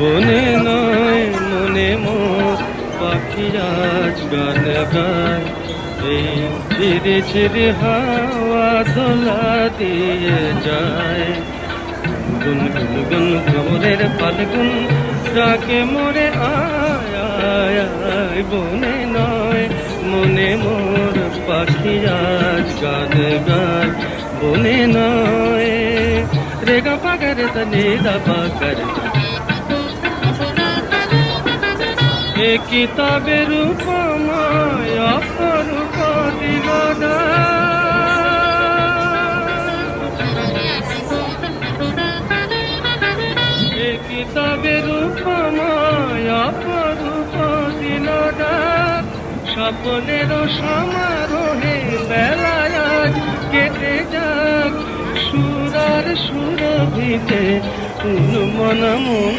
বনে নয় মনে মোর পাখি আজ গান গায়। এই ঝিরি ঝিরি হাওয়া দোলা দিয়ে যায়। গুন গুন গুন ভ্রমরের ফাল্গুন ডাকে মোরে আয় আয় আয়। বনে নয় মনে মোর পাখি আজ গান গায়। বনে নয় রেগা পাগারে তনে দা পাগারে এ কিতাবের উপমায় অপরূপ দিগদা। এ কিতাবের উপমায় অপরূপ দিনদা। স্বপ্নের সমারোহে বেলায় আজ কেটে যাক। সুরার সুরভিতে মন মন